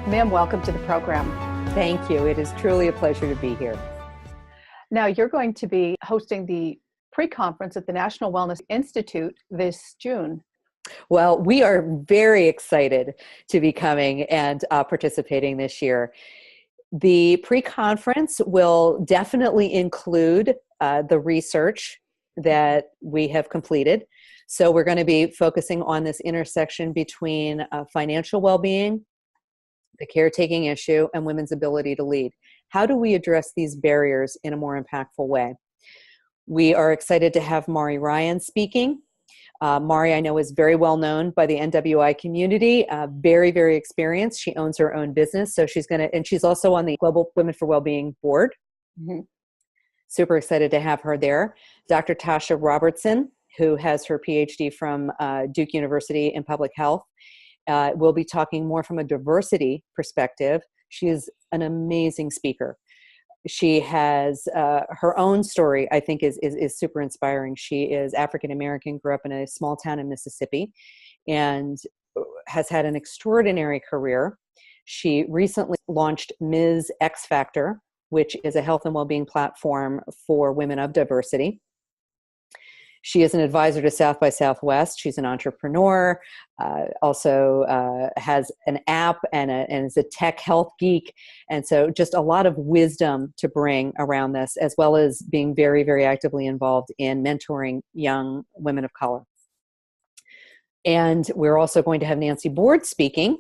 Ma'am, welcome to the program. Thank you. It is truly a pleasure to be here. Now, you're going to be hosting the pre-conference at the National Wellness Institute this June. Well, we are very excited to be coming and participating this year. The pre-conference will definitely include the research that we have completed. So we're going to be focusing on this intersection between financial well-being, the caretaking issue, and women's ability to lead. How do we address these barriers in a more impactful way? We are excited to have Mari Ryan speaking. Mari, I know, is very well known by the NWI community, very, very experienced. She owns her own business, so and she's also on the Global Women for Wellbeing board. Mm-hmm. Super excited to have her there. Dr. Tasha Robertson, who has her PhD from Duke University in public health, will be talking more from a diversity perspective. She is an amazing speaker. She has her own story, I think, is super inspiring. She is African-American, grew up in a small town in Mississippi, and has had an extraordinary career. She recently launched Ms. X Factor, which is a health and well-being platform for women of diversity. She is an advisor to South by Southwest. She's an entrepreneur, also has an app and is a tech health geek. And so just a lot of wisdom to bring around this, as well as being very, very actively involved in mentoring young women of color. And we're also going to have Nancy Board speaking,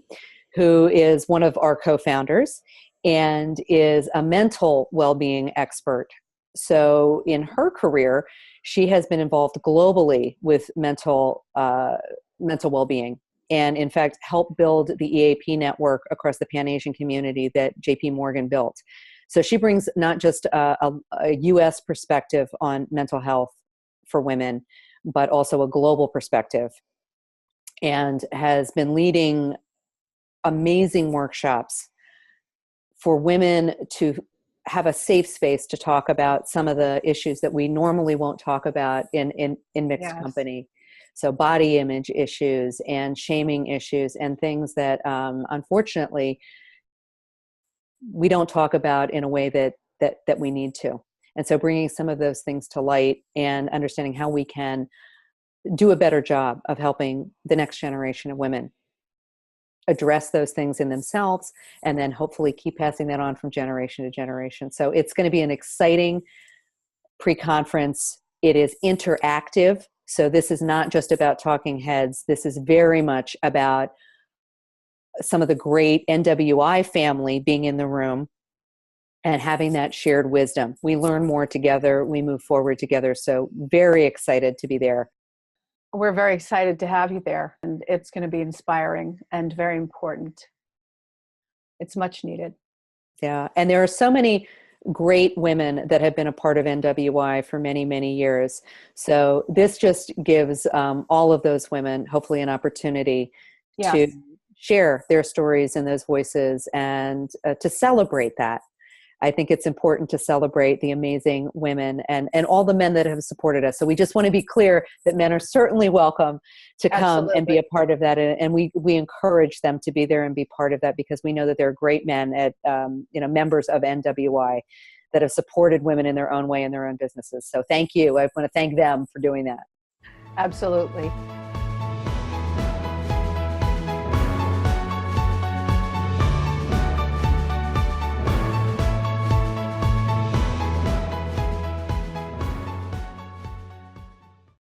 who is one of our co-founders and is a mental well-being expert. So in her career, she has been involved globally with mental well-being, and in fact helped build the EAP network across the Pan-Asian community that JP Morgan built. So she brings not just a US perspective on mental health for women, but also a global perspective, and has been leading amazing workshops for women to have a safe space to talk about some of the issues that we normally won't talk about in mixed company. So body image issues and shaming issues and things that unfortunately we don't talk about in a way that we need to. And so bringing some of those things to light and understanding how we can do a better job of helping the next generation of women address those things in themselves, and then hopefully keep passing that on from generation to generation. So it's going to be an exciting pre-conference. It is interactive. So this is not just about talking heads. This is very much about some of the great NWI family being in the room and having that shared wisdom. We learn more together. We move forward together. So very excited to be there. We're very excited to have you there, and it's going to be inspiring and very important. It's much needed. Yeah, and there are so many great women that have been a part of NWI for many, many years. So this just gives all of those women, hopefully, an opportunity to share their stories and those voices, and to celebrate that. I think it's important to celebrate the amazing women and all the men that have supported us. So we just want to be clear that men are certainly welcome to come and be a part of that. And we encourage them to be there and be part of that, because we know that there are great men at, members of NWI that have supported women in their own way in their own businesses. So thank you. I want to thank them for doing that. Absolutely.